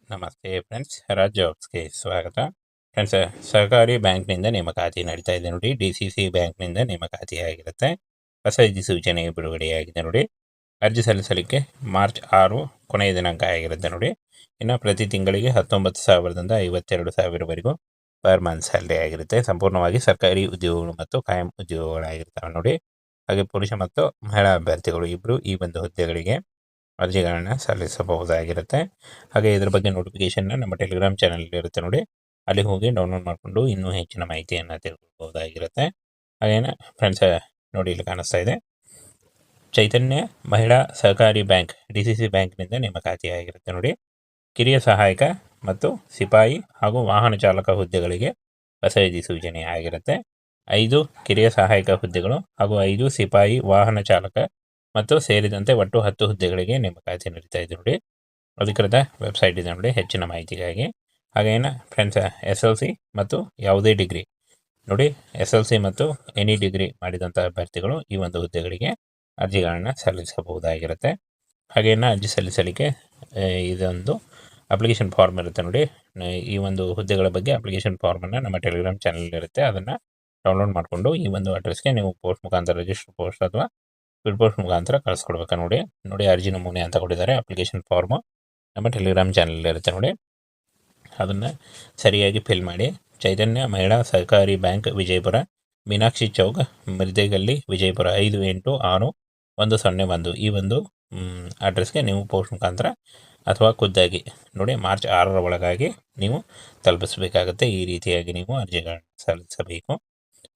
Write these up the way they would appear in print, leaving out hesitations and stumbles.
ನಮಸ್ತೆ ಫ್ರೆಂಡ್ಸ್, ರಾಜ್ ಜಾಬ್ಸ್ಗೆ ಸ್ವಾಗತ. ಫ್ರೆಂಡ್ಸ್, ಸರ್ಕಾರಿ ಬ್ಯಾಂಕ್ನಿಂದ ನೇಮಕಾತಿ ನಡೀತಾ ಇದೆ ನೋಡಿ. DCC ಬ್ಯಾಂಕ್ನಿಂದ ನೇಮಕಾತಿ ಆಗಿರುತ್ತೆ. ಹೊಸ ಅಧಿಸೂಚನೆ ಬಿಡುಗಡೆಯಾಗಿದೆ ನೋಡಿ. ಅರ್ಜಿ ಸಲ್ಲಿಸಲಿಕ್ಕೆ ಮಾರ್ಚ್ 6 ಕೊನೆಯ ದಿನಾಂಕ ಆಗಿರುತ್ತೆ ನೋಡಿ. ಇನ್ನು ಪ್ರತಿ ತಿಂಗಳಿಗೆ 19,000ದಿಂದ 52,000ವರೆಗೂ ಪರ್ ಮಂತ್ ಸ್ಯಾಲರಿ ಆಗಿರುತ್ತೆ. ಸಂಪೂರ್ಣವಾಗಿ ಸರ್ಕಾರಿ ಉದ್ಯೋಗಗಳು ಮತ್ತು ಕಾಯಂ ಉದ್ಯೋಗಗಳಾಗಿರ್ತವೆ ನೋಡಿ. ಹಾಗೆ ಪುರುಷ ಮತ್ತು ಮಹಿಳಾ ಅಭ್ಯರ್ಥಿಗಳು ಇಬ್ಬರು ಈ ಒಂದು ಹುದ್ದೆಗಳಿಗೆ ಅರ್ಜಿಗಳನ್ನು ಸಲ್ಲಿಸಬಹುದಾಗಿರುತ್ತೆ. ಹಾಗೆ ಇದ್ರ ಬಗ್ಗೆ ನೋಟಿಫಿಕೇಶನ್ನ ನಮ್ಮ ಟೆಲಿಗ್ರಾಮ್ ಚಾನಲ್ ಇರುತ್ತೆ ನೋಡಿ. ಅಲ್ಲಿ ಹೋಗಿ ಡೌನ್ಲೋಡ್ ಮಾಡಿಕೊಂಡು ಇನ್ನೂ ಹೆಚ್ಚಿನ ಮಾಹಿತಿಯನ್ನು ತಿಳ್ಕೊಬಹುದಾಗಿರುತ್ತೆ. ಹಾಗೇನೆ ಫ್ರೆಂಡ್ಸ್, ನೋಡಿ ಇಲ್ಲಿ ಕಾಣಿಸ್ತಾ ಇದೆ, ಚೈತನ್ಯ ಮಹಿಳಾ ಸಹಕಾರಿ ಬ್ಯಾಂಕ್ DCC ಬ್ಯಾಂಕ್ನಿಂದ ನೇಮಕಾತಿ ಆಗಿರುತ್ತೆ ನೋಡಿ. ಕಿರಿಯ ಸಹಾಯಕ ಮತ್ತು ಸಿಪಾಯಿ ಹಾಗೂ ವಾಹನ ಚಾಲಕ ಹುದ್ದೆಗಳಿಗೆ ಹೊಸ ಅಧಿಸೂಚನೆ ಆಗಿರುತ್ತೆ. 5 ಕಿರಿಯ ಸಹಾಯಕ ಹುದ್ದೆಗಳು ಹಾಗೂ 5 ಸಿಪಾಯಿ ವಾಹನ ಚಾಲಕ ಮತ್ತು ಸೇರಿದಂತೆ ಒಟ್ಟು 10 ಹುದ್ದೆಗಳಿಗೆ ನೇಮಕಾತಿ ನಡೀತಾ ಇದೆ ನೋಡಿ. ಅಧಿಕೃತ ವೆಬ್ಸೈಟ್ ಇದೆ ನೋಡಿ ಹೆಚ್ಚಿನ ಮಾಹಿತಿಗಾಗಿ. ಹಾಗೇನ ಫ್ರೆಂಡ್ಸ್, SLC ಮತ್ತು ಯಾವುದೇ ಡಿಗ್ರಿ ನೋಡಿ, SLC ಮತ್ತು ಎನಿ ಡಿಗ್ರಿ ಮಾಡಿದಂಥ ಅಭ್ಯರ್ಥಿಗಳು ಈ ಒಂದು ಹುದ್ದೆಗಳಿಗೆ ಅರ್ಜಿಗಳನ್ನು ಸಲ್ಲಿಸಬಹುದಾಗಿರುತ್ತೆ. ಹಾಗೇನ ಅರ್ಜಿ ಸಲ್ಲಿಸಲಿಕ್ಕೆ ಇದೊಂದು ಅಪ್ಲಿಕೇಶನ್ ಫಾರ್ಮ್ ಇರುತ್ತೆ ನೋಡಿ. ಈ ಒಂದು ಹುದ್ದೆಗಳ ಬಗ್ಗೆ ಅಪ್ಲಿಕೇಶನ್ ಫಾರ್ಮನ್ನು ನಮ್ಮ ಟೆಲಿಗ್ರಾಮ್ ಚಾನಲ್ ಇರುತ್ತೆ, ಅದನ್ನು ಡೌನ್ಲೋಡ್ ಮಾಡಿಕೊಂಡು ಈ ಒಂದು ಅಡ್ರೆಸ್ಗೆ ನೀವು ಪೋಸ್ಟ್ ಮುಖಾಂತರ ರಿಜಿಸ್ಟರ್ ಪೋಸ್ಟ್ ಅಥವಾ ಸ್ಪೀಡ್ ಪೋಸ್ಟ್ ಮುಖಾಂತರ ಕಳಿಸ್ಕೊಡ್ಬೇಕು ನೋಡಿ. ಅರ್ಜಿ ನಮೂನೆ ಅಂತ ಕೊಟ್ಟಿದ್ದಾರೆ. ಅಪ್ಲಿಕೇಶನ್ ಫಾರ್ಮು ನಮ್ಮ ಟೆಲಿಗ್ರಾಮ್ ಚಾನಲ್ ಇರುತ್ತೆ ನೋಡಿ. ಅದನ್ನು ಸರಿಯಾಗಿ ಫಿಲ್ ಮಾಡಿ. ಚೈತನ್ಯ ಮಹಿಳಾ ಸಹಕಾರಿ ಬ್ಯಾಂಕ್, ವಿಜಯಪುರ, ಮೀನಾಕ್ಷಿ ಚೌಕ್, ಮಿರ್ದೇಗಲ್ಲಿ, ವಿಜಯಪುರ 586101 ಈ ಒಂದು ಅಡ್ರೆಸ್ಗೆ ನೀವು ಪೋಸ್ಟ್ ಮುಖಾಂತರ ಅಥವಾ ಖುದ್ದಾಗಿ ನೋಡಿ ಮಾರ್ಚ್ 6ರ ಒಳಗಾಗಿ ನೀವು ತಲುಪಿಸಬೇಕಾಗುತ್ತೆ. ಈ ರೀತಿಯಾಗಿ ನೀವು ಅರ್ಜಿಗಳನ್ನು ಸಲ್ಲಿಸಬೇಕು.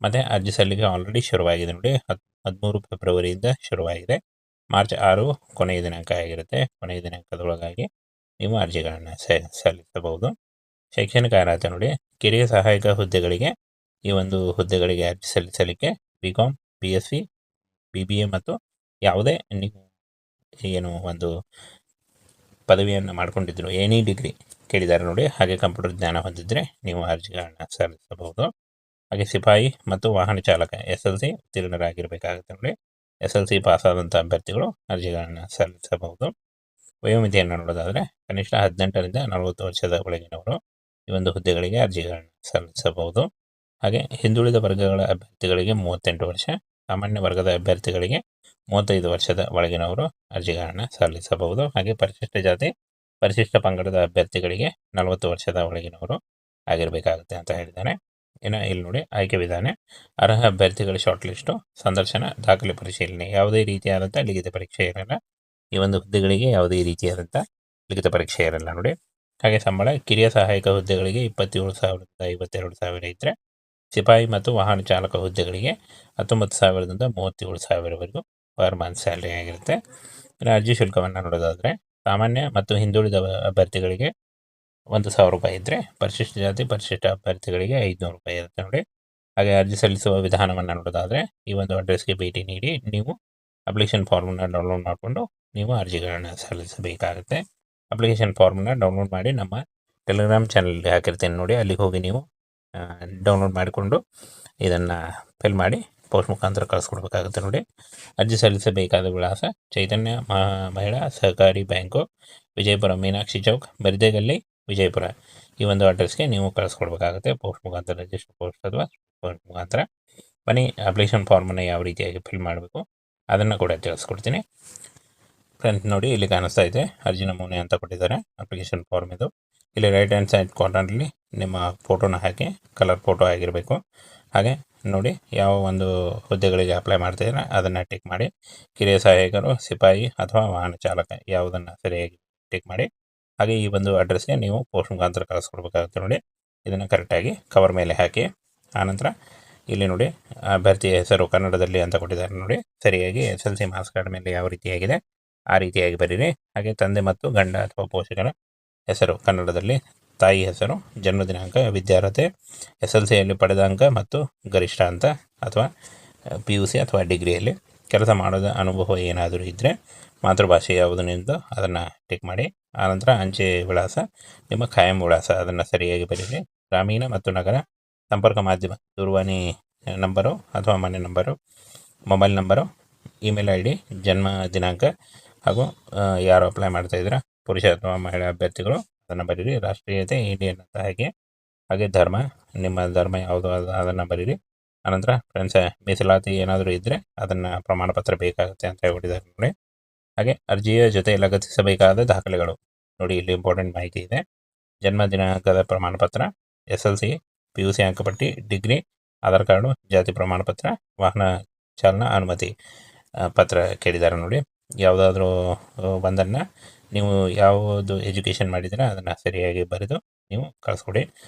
ಮತ್ತು ಅರ್ಜಿ ಸಲ್ಲಿಕೆ ಆಲ್ರೆಡಿ ಶುರುವಾಗಿದೆ ನೋಡಿ. 13 ಫೆಬ್ರವರಿಯಿಂದ ಶುರುವಾಗಿದೆ. ಮಾರ್ಚ್ 6 ಕೊನೆಯ ದಿನಾಂಕ ಆಗಿರುತ್ತೆ. ಕೊನೆಯ ದಿನಾಂಕದೊಳಗಾಗಿ ನೀವು ಅರ್ಜಿಗಳನ್ನು ಸಲ್ಲಿಸಬಹುದು. ಶೈಕ್ಷಣಿಕ ಅರ್ಹತೆ ನೋಡಿ, ಕಿರಿಯ ಸಹಾಯಕ ಹುದ್ದೆಗಳಿಗೆ ಈ ಒಂದು ಹುದ್ದೆಗಳಿಗೆ ಅರ್ಜಿ ಸಲ್ಲಿಸಲಿಕ್ಕೆ BCom, BSc, BBA ಮತ್ತು ಯಾವುದೇ ನೀವು ಏನು ಒಂದು ಪದವಿಯನ್ನು ಮಾಡ್ಕೊಂಡಿದ್ರು ಎನಿ ಡಿಗ್ರಿ ಕೇಳಿದ್ದಾರೆ ನೋಡಿ. ಹಾಗೆ ಕಂಪ್ಯೂಟರ್ ಜ್ಞಾನ ಹೊಂದಿದ್ರೆ ನೀವು ಅರ್ಜಿಗಳನ್ನು ಸಲ್ಲಿಸಬಹುದು. ಹಾಗೆ ಸಿಪಾಯಿ ಮತ್ತು ವಾಹನ ಚಾಲಕ SLC ಉತ್ತೀರ್ಣರಾಗಿರಬೇಕಾಗುತ್ತೆ ನೋಡಿ. SLC ಪಾಸಾದಂಥ ಅಭ್ಯರ್ಥಿಗಳು ಅರ್ಜಿಗಳನ್ನು ಸಲ್ಲಿಸಬಹುದು. ವಯೋಮಿತಿಯನ್ನು ನೋಡೋದಾದರೆ ಕನಿಷ್ಠ 18ರಿಂದ 40 ವರ್ಷದ ಒಳಗಿನವರು ಈ ಒಂದು ಹುದ್ದೆಗಳಿಗೆ ಅರ್ಜಿಗಳನ್ನು ಸಲ್ಲಿಸಬಹುದು. ಹಾಗೆ ಹಿಂದುಳಿದ ವರ್ಗಗಳ ಅಭ್ಯರ್ಥಿಗಳಿಗೆ 38 ವರ್ಷ, ಸಾಮಾನ್ಯ ವರ್ಗದ ಅಭ್ಯರ್ಥಿಗಳಿಗೆ 35 ವರ್ಷದ ಒಳಗಿನವರು ಅರ್ಜಿಗಳನ್ನು ಸಲ್ಲಿಸಬಹುದು. ಹಾಗೆ ಪರಿಶಿಷ್ಟ ಜಾತಿ, ಪರಿಶಿಷ್ಟ ಪಂಗಡದ ಅಭ್ಯರ್ಥಿಗಳಿಗೆ 40 ವರ್ಷದ ಒಳಗಿನವರು ಆಗಿರಬೇಕಾಗುತ್ತೆ ಅಂತ ಹೇಳಿದ್ದಾರೆ. ಇನ್ನು ಇಲ್ಲಿ ನೋಡಿ, ಆಯ್ಕೆ ವಿಧಾನ, ಅರ್ಹ ಅಭ್ಯರ್ಥಿಗಳ ಶಾರ್ಟ್ ಲಿಸ್ಟು, ಸಂದರ್ಶನ, ದಾಖಲೆ ಪರಿಶೀಲನೆ, ಯಾವುದೇ ರೀತಿಯಾದಂಥ ಲಿಖಿತ ಪರೀಕ್ಷೆ ಇರಲ್ಲ. ಈ ಒಂದು ಹುದ್ದೆಗಳಿಗೆ ಯಾವುದೇ ರೀತಿಯಾದಂಥ ಲಿಖಿತ ಪರೀಕ್ಷೆ ಇರಲ್ಲ ನೋಡಿ. ಹಾಗೆ ಸಂಬಳ, ಕಿರಿಯ ಸಹಾಯಕ ಹುದ್ದೆಗಳಿಗೆ 27,000ದಿಂದ 52,000 ಇದ್ದರೆ, ಸಿಪಾಯಿ ಮತ್ತು ವಾಹನ ಚಾಲಕ ಹುದ್ದೆಗಳಿಗೆ 19,000ದಿಂದ 37,000ವರೆಗೂ ಪರ್ ಮಂತ್ ಸ್ಯಾಲರಿ ಆಗಿರುತ್ತೆ. ಇನ್ನು ಅರ್ಜಿ ಶುಲ್ಕವನ್ನು ನೋಡೋದಾದರೆ ಸಾಮಾನ್ಯ ಮತ್ತು ಹಿಂದುಳಿದ ಅಭ್ಯರ್ಥಿಗಳಿಗೆ 1,000 ರೂಪಾಯಿ ಇದ್ದರೆ, ಪರಿಶಿಷ್ಟ ಜಾತಿ, ಪರಿಶಿಷ್ಟ ಅಭ್ಯರ್ಥಿಗಳಿಗೆ 500 ರೂಪಾಯಿ ಇರುತ್ತೆ ನೋಡಿ. ಹಾಗೆ ಅರ್ಜಿ ಸಲ್ಲಿಸುವ ವಿಧಾನವನ್ನು ನೋಡೋದಾದರೆ ಈ ಒಂದು ಅಡ್ರೆಸ್ಗೆ ಭೇಟಿ ನೀಡಿ ನೀವು ಅಪ್ಲಿಕೇಶನ್ ಫಾರ್ಮನ್ನು ಡೌನ್ಲೋಡ್ ಮಾಡಿಕೊಂಡು ನೀವು ಅರ್ಜಿಗಳನ್ನು ಸಲ್ಲಿಸಬೇಕಾಗುತ್ತೆ. ಅಪ್ಲಿಕೇಶನ್ ಫಾರ್ಮನ್ನು ಡೌನ್ಲೋಡ್ ಮಾಡಿ ನಮ್ಮ ಟೆಲಿಗ್ರಾಮ್ ಚಾನಲ್ಗೆ ಹಾಕಿರ್ತೇನೆ ನೋಡಿ. ಅಲ್ಲಿಗೆ ಹೋಗಿ ನೀವು ಡೌನ್ಲೋಡ್ ಮಾಡಿಕೊಂಡು ಇದನ್ನು ಫಿಲ್ ಮಾಡಿ ಪೋಸ್ಟ್ ಮುಖಾಂತರ ಕಳಿಸ್ಕೊಡ್ಬೇಕಾಗುತ್ತೆ ನೋಡಿ. ಅರ್ಜಿ ಸಲ್ಲಿಸಬೇಕಾದ ವಿಳಾಸ ಚೈತನ್ಯ ಮಹಿಳಾ ಸಹಕಾರಿ ಬ್ಯಾಂಕು, ವಿಜಯಪುರ, ಮೀನಾಕ್ಷಿ ಚೌಕ್, ಮಿರ್ದೇಗಲ್ಲಿ, ವಿಜಯಪುರ ಈ ಒಂದು ಅಡ್ರೆಸ್ಗೆ ನೀವು ಕಳಿಸ್ಕೊಡ್ಬೇಕಾಗುತ್ತೆ ಪೋಸ್ಟ್ ಮುಖಾಂತರ, ರಿಜಿಸ್ಟರ್ ಪೋಸ್ಟ್ ಅಥವಾ ಪೋಸ್ಟ್ ಮುಖಾಂತರ. ಬನ್ನಿ ಅಪ್ಲಿಕೇಶನ್ ಫಾರ್ಮನ್ನು ಯಾವ ರೀತಿಯಾಗಿ ಫಿಲ್ ಮಾಡಬೇಕು ಅದನ್ನು ಕೂಡ ತಿಳಿಸ್ಕೊಡ್ತೀನಿ. ಫ್ರೆಂಡ್ಸ್ ನೋಡಿ, ಇಲ್ಲಿ ಕಾಣಿಸ್ತಾ ಇದೆ ಅರ್ಜಿ ನಮೂನೆ ಅಂತ ಕೊಟ್ಟಿದ್ದಾರೆ. ಅಪ್ಲಿಕೇಶನ್ ಫಾರ್ಮ್ ಇದು. ಇಲ್ಲಿ ರೈಟ್ ಹ್ಯಾಂಡ್ ಸೈಡ್ ಕಾರ್ನರ್ಲಿ ನಿಮ್ಮ ಫೋಟೋನ ಹಾಕಿ, ಕಲರ್ ಫೋಟೋ ಆಗಿರಬೇಕು. ಹಾಗೆ ನೋಡಿ, ಯಾವ ಒಂದು ಹುದ್ದೆಗಳಿಗೆ ಅಪ್ಲೈ ಮಾಡ್ತಿದ್ರೆ ಅದನ್ನು ಟಿಕ್ ಮಾಡಿ. ಕಿರಿಯ ಸಹಾಯಕರು, ಸಿಪಾಯಿ ಅಥವಾ ವಾಹನ ಚಾಲಕ ಯಾವುದನ್ನು ಸರಿಯಾಗಿ ಟಿಕ್ ಮಾಡಿ. ಹಾಗೆ ಈ ಒಂದು ಅಡ್ರೆಸ್ಗೆ ನೀವು ಪೋಸ್ಟ್ ಮುಖಾಂತರ ಕಳಿಸ್ಕೊಡ್ಬೇಕಾಗುತ್ತೆ ನೋಡಿ. ಇದನ್ನು ಕರೆಕ್ಟಾಗಿ ಕವರ್ ಮೇಲೆ ಹಾಕಿ. ಆನಂತರ ಇಲ್ಲಿ ನೋಡಿ, ಅಭ್ಯರ್ಥಿಯ ಹೆಸರು ಕನ್ನಡದಲ್ಲಿ ಅಂತ ಕೊಟ್ಟಿದ್ದಾರೆ ನೋಡಿ. ಸರಿಯಾಗಿ SLC ಮಾರ್ಕ್ಸ್ ಕಾರ್ಡ್ ಮೇಲೆ ಯಾವ ರೀತಿಯಾಗಿದೆ ಆ ರೀತಿಯಾಗಿ ಬರೀರಿ. ಹಾಗೆ ತಂದೆ ಮತ್ತು ಗಂಡ ಅಥವಾ ಪೋಷಕರ ಹೆಸರು ಕನ್ನಡದಲ್ಲಿ, ತಾಯಿ ಹೆಸರು, ಜನ್ಮ ದಿನಾಂಕ, ವಿದ್ಯಾರ್ಹತೆ, SLCಯಲ್ಲಿ ಪಡೆದ ಅಂಕ ಮತ್ತು ಗರಿಷ್ಠ ಅಂತ ಅಥವಾ PUC ಅಥವಾ ಡಿಗ್ರಿಯಲ್ಲಿ ಕೆಲಸ ಮಾಡೋದ ಅನುಭವ ಏನಾದರೂ ಇದ್ದರೆ, ಮಾತೃಭಾಷೆ ಯಾವುದನ್ನಿಂದ ಅದನ್ನು ಟಿಕ್ ಮಾಡಿ. ಆನಂತರ ಅಂಚೆ ವಿಳಾಸ, ನಿಮ್ಮ ಖಾಯಂ ವಿಳಾಸ ಅದನ್ನು ಸರಿಯಾಗಿ ಬರೀರಿ. ಗ್ರಾಮೀಣ ಮತ್ತು ನಗರ ಸಂಪರ್ಕ ಮಾಧ್ಯಮ, ದೂರವಾಣಿ ನಂಬರು ಅಥವಾ ಮನೆ number, mobile number, email ID, ಜನ್ಮ ದಿನಾಂಕ ಹಾಗೂ ಯಾರು ಅಪ್ಲೈ ಮಾಡ್ತಾಯಿದ್ದೀರಾ ಪುರುಷ ಅಥವಾ ಮಹಿಳಾ ಅಭ್ಯರ್ಥಿಗಳು ಅದನ್ನು ಬರೀರಿ. ರಾಷ್ಟ್ರೀಯತೆ ಇಂಡಿಯನ್ ಅಂತ ಹಾಗೆ ಧರ್ಮ, ನಿಮ್ಮ ಧರ್ಮ ಯಾವುದು ಅದನ್ನು ಬರೀರಿ. ಆನಂತರ ಫ್ರೆಂಡ್ಸ್ ಮೀಸಲಾತಿ ಏನಾದರೂ ಇದ್ದರೆ ಅದನ್ನು ಪ್ರಮಾಣ ಪತ್ರ ಬೇಕಾಗುತ್ತೆ ಅಂತ ಹೇಳ್ಬಿಟ್ಟಿದ್ದಾರೆ ನೋಡಿ. ಹಾಗೆ ಅರ್ಜಿಯ ಜೊತೆ ಲಗತ್ತಿಸಬೇಕಾದ ದಾಖಲೆಗಳು ನೋಡಿ, ಇಲ್ಲಿ ಇಂಪಾರ್ಟೆಂಟ್ ಮಾಹಿತಿ ಇದೆ. ಜನ್ಮ ದಿನಾಂಕದ ಪ್ರಮಾಣ ಪತ್ರ, SLC, PUC ಅಂಕಪಟ್ಟಿ, ಡಿಗ್ರಿ, ಆಧಾರ್ ಕಾರ್ಡು, ಜಾತಿ ಪ್ರಮಾಣ ಪತ್ರ, ವಾಹನ ಚಾಲನಾ ಅನುಮತಿ ಪತ್ರ ಕೇಳಿದ್ದಾರೆ ನೋಡಿ. ಯಾವುದಾದ್ರೂ ಒಂದನ್ನು ನೀವು ಯಾವುದು ಎಜುಕೇಷನ್ ಮಾಡಿದರೆ ಅದನ್ನು ಸರಿಯಾಗಿ ಬರೆದು ನೀವು ಕಳಿಸ್ಕೊಡಿ.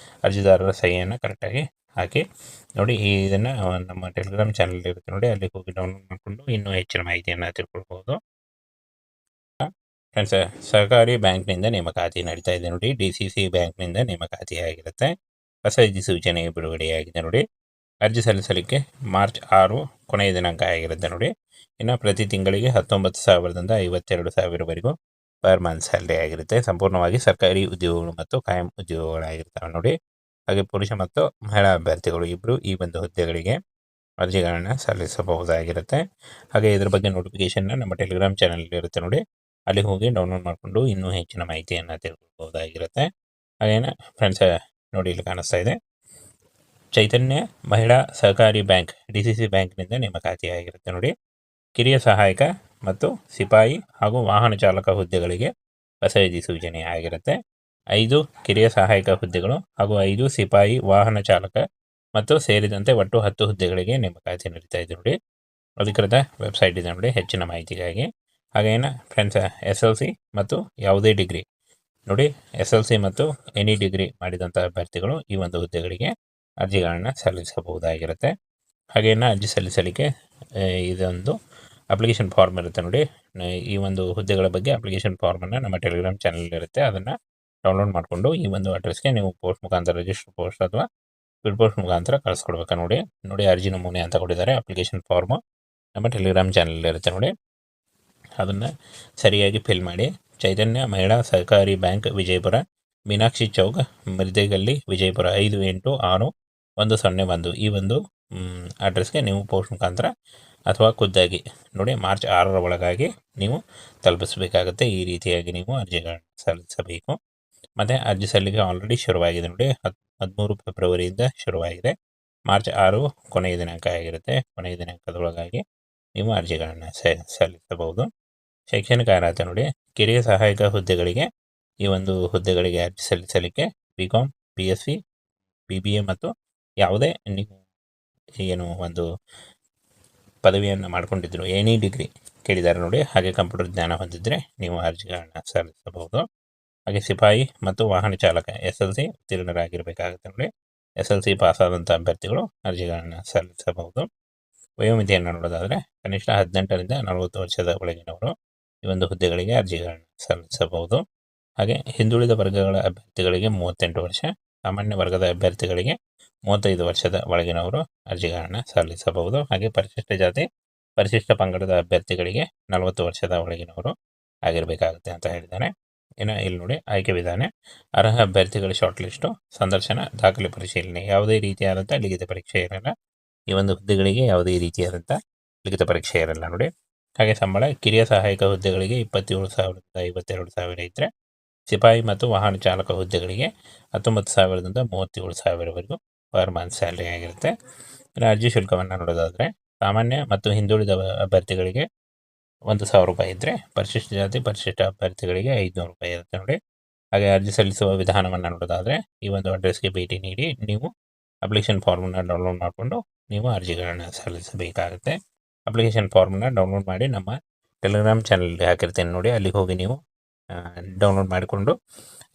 ಅರ್ಜಿದಾರರ ಸಹಿಯನ್ನು ಕರೆಕ್ಟಾಗಿ ಹಾಕಿ ನೋಡಿ. ಇದನ್ನು ನಮ್ಮ ಟೆಲಿಗ್ರಾಮ್ ಚಾನಲ್ ಇರುತ್ತೆ ನೋಡಿ, ಅಲ್ಲಿ ಹೋಗಿ ಡೌನ್ಲೋಡ್ ಮಾಡಿಕೊಂಡು ಇನ್ನೂ ಹೆಚ್ಚಿನ ಮಾಹಿತಿಯನ್ನು ತಿಳ್ಕೊಳ್ಬೋದು. ಫ್ರೆಂಡ್ಸ್, ಸಹಕಾರಿ ಬ್ಯಾಂಕ್ನಿಂದ ನೇಮಕಾತಿ ನಡೀತಾ ಇದೆ ನೋಡಿ. DCC ಬ್ಯಾಂಕ್ನಿಂದ ನೇಮಕಾತಿ ಆಗಿರುತ್ತೆ. ಹೊಸ ಅಧಿಸೂಚನೆ ಬಿಡುಗಡೆಯಾಗಿದೆ ನೋಡಿ. ಅರ್ಜಿ ಸಲ್ಲಿಸಲಿಕ್ಕೆ ಮಾರ್ಚ್ 6 ಕೊನೆಯ ದಿನಾಂಕ ಆಗಿರುತ್ತೆ ನೋಡಿ. ಇನ್ನು ಪ್ರತಿ ತಿಂಗಳಿಗೆ 19,000ದಿಂದ 52,000ವರೆಗೂ ಪರ್ ಮಂತ್ ಸ್ಯಾಲ್ರಿ ಆಗಿರುತ್ತೆ. ಸಂಪೂರ್ಣವಾಗಿ ಸರ್ಕಾರಿ ಉದ್ಯೋಗಗಳು ಮತ್ತು ಕಾಯಂ ಉದ್ಯೋಗಗಳಾಗಿರ್ತವೆ ನೋಡಿ. ಹಾಗೆ ಪುರುಷ ಮತ್ತು ಮಹಿಳಾ ಅಭ್ಯರ್ಥಿಗಳು ಇಬ್ಬರು ಈ ಒಂದು ಹುದ್ದೆಗಳಿಗೆ ಅರ್ಜಿಗಳನ್ನು ಸಲ್ಲಿಸಬಹುದಾಗಿರುತ್ತೆ. ಹಾಗೆ ಇದ್ರ ಬಗ್ಗೆ ನೋಟಿಫಿಕೇಷನ್ನ ನಮ್ಮ ಟೆಲಿಗ್ರಾಮ್ ಚಾನಲ್ ಇರುತ್ತೆ ನೋಡಿ, ಅಲ್ಲಿ ಹೋಗಿ ಡೌನ್ಲೋಡ್ ಮಾಡಿಕೊಂಡು ಇನ್ನೂ ಹೆಚ್ಚಿನ ಮಾಹಿತಿಯನ್ನು ತಿಳ್ಕೊಳ್ಬಹುದಾಗಿರುತ್ತೆ. ಹಾಗೇನ ಫ್ರೆಂಡ್ಸ್ ನೋಡಿ, ಇಲ್ಲಿ ಕಾಣಿಸ್ತಾ ಇದೆ ಚೈತನ್ಯ ಮಹಿಳಾ ಸಹಕಾರಿ ಬ್ಯಾಂಕ್ DCC ಬ್ಯಾಂಕ್ನಿಂದ ನೇಮಕಾತಿ ಆಗಿರುತ್ತೆ ನೋಡಿ. ಕಿರಿಯ ಸಹಾಯಕ ಮತ್ತು ಸಿಪಾಯಿ ಹಾಗೂ ವಾಹನ ಚಾಲಕ ಹುದ್ದೆಗಳಿಗೆ ಹೊಸ ಅಧಿಸೂಚನೆ ಆಗಿರುತ್ತೆ. 5 ಕಿರಿಯ ಸಹಾಯಕ ಹುದ್ದೆಗಳು ಹಾಗೂ 5 ಸಿಪಾಯಿ ವಾಹನ ಚಾಲಕ ಮತ್ತು ಸೇರಿದಂತೆ ಒಟ್ಟು 10 ಹುದ್ದೆಗಳಿಗೆ ನೇಮಕಾತಿ ನಡೀತಾ ಇದೆ ನೋಡಿ. ಅಧಿಕೃತ ವೆಬ್ಸೈಟ್ ಇದೆ ನೋಡಿ ಹೆಚ್ಚಿನ ಮಾಹಿತಿಗಾಗಿ. ಹಾಗೇನ ಫ್ರೆಂಡ್ಸ್ SLC ಮತ್ತು ಯಾವುದೇ ಡಿಗ್ರಿ ನೋಡಿ, SLC ಮತ್ತು ಎನಿ ಡಿಗ್ರಿ ಮಾಡಿದಂಥ ಅಭ್ಯರ್ಥಿಗಳು ಈ ಒಂದು ಹುದ್ದೆಗಳಿಗೆ ಅರ್ಜಿಗಳನ್ನು ಸಲ್ಲಿಸಬಹುದಾಗಿರುತ್ತೆ. ಹಾಗೇನ ಅರ್ಜಿ ಸಲ್ಲಿಸಲಿಕ್ಕೆ ಇದೊಂದು ಅಪ್ಲಿಕೇಶನ್ ಫಾರ್ಮ್ ಇರುತ್ತೆ ನೋಡಿ. ಈ ಒಂದು ಹುದ್ದೆಗಳ ಬಗ್ಗೆ ಅಪ್ಲಿಕೇಶನ್ ಫಾರ್ಮನ್ನು ನಮ್ಮ ಟೆಲಿಗ್ರಾಮ್ ಚಾನಲ್ ಇರುತ್ತೆ, ಅದನ್ನು ಡೌನ್ಲೋಡ್ ಮಾಡಿಕೊಂಡು ಈ ಒಂದು ಅಡ್ರೆಸ್ಗೆ ನೀವು ಪೋಸ್ಟ್ ಮುಖಾಂತರ ರಿಜಿಸ್ಟರ್ ಪೋಸ್ಟ್ ಅಥವಾ ಸ್ಪೀಡ್ ಪೋಸ್ಟ್ ಮುಖಾಂತರ ಕಳಿಸ್ಕೊಡ್ಬೇಕು ನೋಡಿ. ಅರ್ಜಿ ನಮೂನೆ ಅಂತ ಕೊಟ್ಟಿದ್ದಾರೆ. ಅಪ್ಲಿಕೇಶನ್ ಫಾರ್ಮು ನಮ್ಮ ಟೆಲಿಗ್ರಾಮ್ ಚಾನಲ್ ಇರುತ್ತೆ ನೋಡಿ, ಅದನ್ನು ಸರಿಯಾಗಿ ಫಿಲ್ ಮಾಡಿ. ಚೈತನ್ಯ ಮಹಿಳಾ ಸಹಕಾರಿ ಬ್ಯಾಂಕ್, ವಿಜಯಪುರ, ಮೀನಾಕ್ಷಿ ಚೌಕ್, ಮಿರ್ದೇಗಲ್ಲಿ, ವಿಜಯಪುರ 586101 ಈ ಒಂದು ಅಡ್ರೆಸ್ಗೆ ನೀವು ಪೋಸ್ಟ್ ಮುಖಾಂತರ ಅಥವಾ ಖುದ್ದಾಗಿ ನೋಡಿ ಮಾರ್ಚ್ 6 ಒಳಗಾಗಿ ನೀವು ತಲುಪಿಸಬೇಕಾಗುತ್ತೆ. ಈ ರೀತಿಯಾಗಿ ನೀವು ಅರ್ಜಿಗಳನ್ನು ಸಲ್ಲಿಸಬೇಕು. ಮತ್ತು ಅರ್ಜಿ ಸಲ್ಲಿಕೆ ಆಲ್ರೆಡಿ ಶುರುವಾಗಿದೆ ನೋಡಿ, 13 ಫೆಬ್ರವರಿಯಿಂದ ಶುರುವಾಗಿದೆ. ಮಾರ್ಚ್ 6 ಕೊನೆಯ ದಿನಾಂಕ ಆಗಿರುತ್ತೆ. ಕೊನೆಯ ದಿನಾಂಕದೊಳಗಾಗಿ ನೀವು ಅರ್ಜಿಗಳನ್ನು ಸಲ್ಲಿಸಬಹುದು. ಶೈಕ್ಷಣಿಕ ಅರ್ಹತೆ ನೋಡಿ, ಕಿರಿಯ ಸಹಾಯಕ ಹುದ್ದೆಗಳಿಗೆ ಈ ಒಂದು ಹುದ್ದೆಗಳಿಗೆ ಅರ್ಜಿ ಸಲ್ಲಿಸಲಿಕ್ಕೆ BCom, BSc, BBA ಮತ್ತು ಯಾವುದೇ ನೀವು ಏನು ಒಂದು ಪದವಿಯನ್ನು ಮಾಡಿಕೊಂಡಿದ್ರು ಎನಿ ಡಿಗ್ರಿ ಕೇಳಿದ್ದಾರೆ ನೋಡಿ. ಹಾಗೆ ಕಂಪ್ಯೂಟರ್ ಜ್ಞಾನ ಹೊಂದಿದ್ರೆ ನೀವು ಅರ್ಜಿಗಳನ್ನು ಸಲ್ಲಿಸಬಹುದು. ಹಾಗೆ ಸಿಪಾಯಿ ಮತ್ತು ವಾಹನ ಚಾಲಕ SLC ಉತ್ತೀರ್ಣರಾಗಿರಬೇಕಾಗುತ್ತೆ ನೋಡಿ. SLC ಪಾಸಾದಂಥ ಅಭ್ಯರ್ಥಿಗಳು ಅರ್ಜಿಗಳನ್ನು ಸಲ್ಲಿಸಬಹುದು. ವಯೋಮಿತಿಯನ್ನು ನೋಡೋದಾದರೆ ಕನಿಷ್ಠ 18ರಿಂದ 40 ವರ್ಷದ ಒಳಗಿನವರು ಈ ಒಂದು ಹುದ್ದೆಗಳಿಗೆ ಅರ್ಜಿಗಳನ್ನು ಸಲ್ಲಿಸಬಹುದು. ಹಾಗೆ ಹಿಂದುಳಿದ ವರ್ಗಗಳ ಅಭ್ಯರ್ಥಿಗಳಿಗೆ 38 ವರ್ಷ, ಸಾಮಾನ್ಯ ವರ್ಗದ ಅಭ್ಯರ್ಥಿಗಳಿಗೆ 35 ವರ್ಷದ ಒಳಗಿನವರು ಅರ್ಜಿಗಳನ್ನು ಸಲ್ಲಿಸಬಹುದು. ಹಾಗೆ ಪರಿಶಿಷ್ಟ ಜಾತಿ, ಪರಿಶಿಷ್ಟ ಪಂಗಡದ ಅಭ್ಯರ್ಥಿಗಳಿಗೆ 40 ವರ್ಷದ ಒಳಗಿನವರು ಆಗಿರಬೇಕಾಗುತ್ತೆ ಅಂತ ಹೇಳಿದ್ದಾರೆ. ಇನ್ನು ಇಲ್ಲಿ ನೋಡಿ ಆಯ್ಕೆ ವಿಧಾನ, ಅರ್ಹ ಅಭ್ಯರ್ಥಿಗಳ ಶಾರ್ಟ್ ಲಿಸ್ಟು, ಸಂದರ್ಶನ, ದಾಖಲೆ ಪರಿಶೀಲನೆ, ಯಾವುದೇ ರೀತಿಯಾದಂಥ ಲಿಖಿತ ಪರೀಕ್ಷೆ ಇರಲ್ಲ. ಈ ಒಂದು ಹುದ್ದೆಗಳಿಗೆ ಯಾವುದೇ ರೀತಿಯಾದಂಥ ಲಿಖಿತ ಪರೀಕ್ಷೆ ಇರಲ್ಲ ನೋಡಿ. ಹಾಗೆ ಸಂಬಳ, ಕಿರಿಯ ಸಹಾಯಕ ಹುದ್ದೆಗಳಿಗೆ 27,000ದಿಂದ 52,000 ಇದ್ದರೆ, ಸಿಪಾಯಿ ಮತ್ತು ವಾಹನ ಚಾಲಕ ಹುದ್ದೆಗಳಿಗೆ 19,000ದಿಂದ 37,000ವರೆಗೂ ಪರ್ ಮಂತ್ ಸ್ಯಾಲ್ರಿ ಆಗಿರುತ್ತೆ. ಇನ್ನು ಅರ್ಜಿ ಶುಲ್ಕವನ್ನು ನೋಡೋದಾದರೆ ಸಾಮಾನ್ಯ ಮತ್ತು ಹಿಂದುಳಿದ ಅಭ್ಯರ್ಥಿಗಳಿಗೆ 1,000 ರೂಪಾಯಿ ಇದ್ದರೆ, ಪರಿಶಿಷ್ಟ ಜಾತಿ, ಪರಿಶಿಷ್ಟ ಅಭ್ಯರ್ಥಿಗಳಿಗೆ 500 ರೂಪಾಯಿ ಇರುತ್ತೆ ನೋಡಿ. ಹಾಗೆ ಅರ್ಜಿ ಸಲ್ಲಿಸುವ ವಿಧಾನವನ್ನು ನೋಡೋದಾದರೆ ಈ ಒಂದು ಅಡ್ರೆಸ್ಗೆ ಭೇಟಿ ನೀಡಿ ನೀವು ಅಪ್ಲಿಕೇಶನ್ ಫಾರ್ಮನ್ನು ಡೌನ್ಲೋಡ್ ಮಾಡಿಕೊಂಡು ನೀವು ಅರ್ಜಿಗಳನ್ನು ಸಲ್ಲಿಸಬೇಕಾಗುತ್ತೆ. ಅಪ್ಲಿಕೇಶನ್ ಫಾರ್ಮನ್ನು ಡೌನ್ಲೋಡ್ ಮಾಡಿ ನಮ್ಮ ಟೆಲಿಗ್ರಾಮ್ ಚಾನಲ್ಗೆ ಹಾಕಿರ್ತೇನೆ ನೋಡಿ, ಅಲ್ಲಿಗೆ ಹೋಗಿ ನೀವು ಡೌನ್ಲೋಡ್ ಮಾಡಿಕೊಂಡು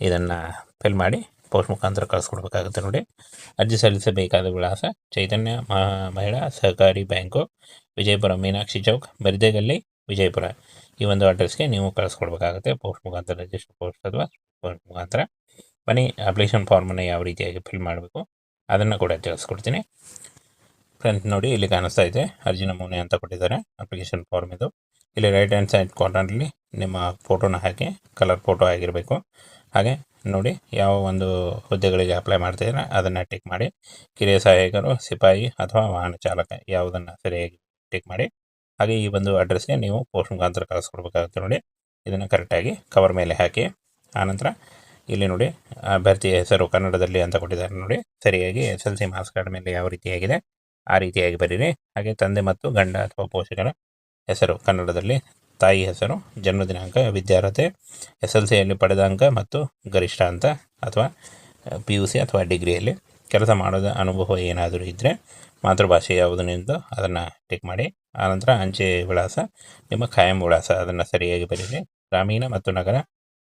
ಇದನ್ನು ಫಿಲ್ ಮಾಡಿ ಪೋಸ್ಟ್ ಮುಖಾಂತರ ಕಳಿಸ್ಕೊಡ್ಬೇಕಾಗುತ್ತೆ ನೋಡಿ. ಅರ್ಜಿ ಸಲ್ಲಿಸಬೇಕಾದ ವಿಳಾಸ ಚೈತನ್ಯ ಮಹಿಳಾ ಸಹಕಾರಿ ಬ್ಯಾಂಕು, ವಿಜಯಪುರ, ಮೀನಾಕ್ಷಿ ಚೌಕ್, ಮಿರ್ದೇಗಲ್ಲಿ, ವಿಜಯಪುರ ಈ ಒಂದು ಅಡ್ರೆಸ್ಗೆ ನೀವು ಕಳಿಸ್ಕೊಡ್ಬೇಕಾಗುತ್ತೆ ಪೋಸ್ಟ್ ಮುಖಾಂತರ, ರಿಜಿಸ್ಟರ್ ಪೋಸ್ಟ್ ಅಥವಾ ಪೋಸ್ಟ್ ಮುಖಾಂತರ. ಬನ್ನಿ ಅಪ್ಲಿಕೇಶನ್ ಫಾರ್ಮನ್ನು ಯಾವ ರೀತಿಯಾಗಿ ಫಿಲ್ ಮಾಡಬೇಕು ಅದನ್ನು ಕೂಡ ತಿಳಿಸ್ಕೊಡ್ತೀನಿ. ಫ್ರೆಂಡ್ಸ್ ನೋಡಿ, ಇಲ್ಲಿ ಕಾಣಿಸ್ತಾ ಇದೆ ಅರ್ಜಿ ನಮೂನೆ ಅಂತ ಕೊಟ್ಟಿದ್ದಾರೆ. ಅಪ್ಲಿಕೇಶನ್ ಫಾರ್ಮ್ ಇದು. ಇಲ್ಲಿ ರೈಟ್ ಹ್ಯಾಂಡ್ ಸೈಡ್ ಕಾರ್ನರ್ಲಿ ನಿಮ್ಮ ಫೋಟೋನ ಹಾಕಿ, ಕಲರ್ ಫೋಟೋ ಆಗಿರಬೇಕು. ಹಾಗೆ ನೋಡಿ ಯಾವ ಒಂದು ಹುದ್ದೆಗಳಿಗೆ ಅಪ್ಲೈ ಮಾಡ್ತಿದ್ದೀರಾ ಅದನ್ನು ಟಿಕ್ ಮಾಡಿ. ಕಿರಿಯ ಸಹಾಯಕರು, ಸಿಪಾಯಿ ಅಥವಾ ವಾಹನ ಚಾಲಕ ಯಾವುದನ್ನು ಸರಿಯಾಗಿ ಟಿಕ್ ಮಾಡಿ. ಹಾಗೆ ಈ ಒಂದು ಅಡ್ರೆಸ್ಗೆ ನೀವು ಪೋಸ್ಟ್ ಮುಖಾಂತರ ಕಳಿಸ್ಕೊಡ್ಬೇಕಾಗುತ್ತೆ ನೋಡಿ. ಇದನ್ನು ಕರೆಕ್ಟಾಗಿ ಕವರ್ ಮೇಲೆ ಹಾಕಿ. ಆನಂತರ ಇಲ್ಲಿ ನೋಡಿ ಅಭ್ಯರ್ಥಿಯ ಹೆಸರು ಕನ್ನಡದಲ್ಲಿ ಅಂತ ಕೊಟ್ಟಿದ್ದಾರೆ ನೋಡಿ. ಸರಿಯಾಗಿ SLC ಮಾರ್ಕ್ಸ್ ಕಾರ್ಡ್ ಮೇಲೆ ಯಾವ ರೀತಿಯಾಗಿದೆ ಆ ರೀತಿಯಾಗಿ ಬರೀರಿ. ಹಾಗೆ ತಂದೆ ಮತ್ತು ಗಂಡ ಅಥವಾ ಪೋಷಕರ ಹೆಸರು ಕನ್ನಡದಲ್ಲಿ, ತಾಯಿ ಹೆಸರು, ಜನ್ಮ ದಿನಾಂಕ, ವಿದ್ಯಾರ್ಹತೆ, SLCಯಲ್ಲಿ ಪಡೆದ ಅಂಕ ಮತ್ತು ಗರಿಷ್ಠ ಅಂತ ಅಥವಾ PUC ಅಥವಾ ಡಿಗ್ರಿಯಲ್ಲಿ ಕೆಲಸ ಮಾಡೋದ ಅನುಭವ ಏನಾದರೂ ಇದ್ದರೆ ಮಾತೃಭಾಷೆ ಯಾವುದನ್ನೆಂದು ಅದನ್ನು ಟಿಕ್ ಮಾಡಿ. ಆನಂತರ ಅಂಚೆ ವಿಳಾಸ, ನಿಮ್ಮ ಖಾಯಂ ವಿಳಾಸ ಅದನ್ನು ಸರಿಯಾಗಿ ಬರೀರಿ. ಗ್ರಾಮೀಣ ಮತ್ತು ನಗರ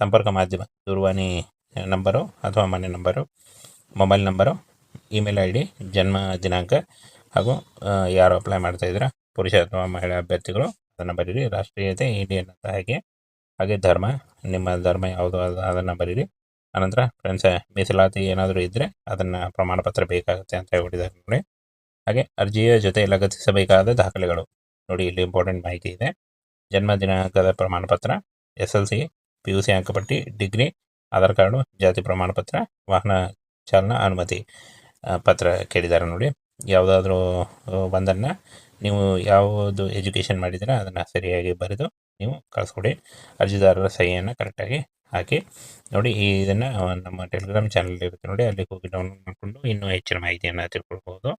ಸಂಪರ್ಕ ಮಾಧ್ಯಮ, ದೂರವಾಣಿ ನಂಬರು ಅಥವಾ ಮನೆ number, mobile number, email ID, ಜನ್ಮ ದಿನಾಂಕ ಹಾಗೂ ಯಾರು ಅಪ್ಲೈ ಮಾಡ್ತಾಯಿದ್ದೀರಾ ಪುರುಷ ಅಥವಾ ಮಹಿಳಾ ಅಭ್ಯರ್ಥಿಗಳು ಅದನ್ನು ಬರೀರಿ. ರಾಷ್ಟ್ರೀಯತೆ ಇಂಡಿಯನ್ ಅಂತ ಹಾಗೆ ಧರ್ಮ, ನಿಮ್ಮ ಧರ್ಮ ಯಾವುದು ಅದನ್ನು ಬರೀರಿ. ಆನಂತರ ಫ್ರೆಂಡ್ಸ್ ಮೀಸಲಾತಿ ಏನಾದರೂ ಇದ್ದರೆ ಅದನ್ನು ಪ್ರಮಾಣ ಪತ್ರ ಬೇಕಾಗುತ್ತೆ ಅಂತ ಹೇಳ್ಬಿಟ್ಟಿದ್ದಾರೆ ನೋಡಿ. ಹಾಗೆ ಅರ್ಜಿಯ ಜೊತೆ ಲಗತ್ತಿಸಬೇಕಾದ ದಾಖಲೆಗಳು ನೋಡಿ, ಇಲ್ಲಿ ಇಂಪಾರ್ಟೆಂಟ್ ಮಾಹಿತಿ ಇದೆ. ಜನ್ಮ ದಿನಾಂಕದ ಪ್ರಮಾಣ ಪತ್ರ, SLC, PUC ಅಂಕಪಟ್ಟಿ, ಡಿಗ್ರಿ, ಆಧಾರ್ ಕಾರ್ಡು, ಜಾತಿ ಪ್ರಮಾಣ ಪತ್ರ, ವಾಹನ ಚಾಲನಾ ಅನುಮತಿ ಪತ್ರ ಕೇಳಿದ್ದಾರೆ ನೋಡಿ. ಯಾವುದಾದ್ರೂ ಒಂದನ್ನು ನೀವು ಯಾವುದು ಎಜುಕೇಷನ್ ಮಾಡಿದ್ದೀರಾ ಅದನ್ನು ಸರಿಯಾಗಿ ಬರೆದು ನೀವು ಕಳಿಸ್ಕೊಡಿ. ಅರ್ಜಿದಾರರ ಸಹಿಯನ್ನು ಕರೆಕ್ಟಾಗಿ ಹಾಕಿ ನೋಡಿ. ಇದನ್ನು ನಮ್ಮ ಟೆಲಿಗ್ರಾಮ್ ಚಾನಲ್ ಇರುತ್ತೆ ನೋಡಿ, ಅಲ್ಲಿ ಹೋಗಿ ಡೌನ್ಲೋಡ್ ಮಾಡಿಕೊಂಡು ಇನ್ನೂ ಹೆಚ್ಚಿನ ಮಾಹಿತಿಯನ್ನು ತಿಳ್ಕೊಳ್ಬೋದು.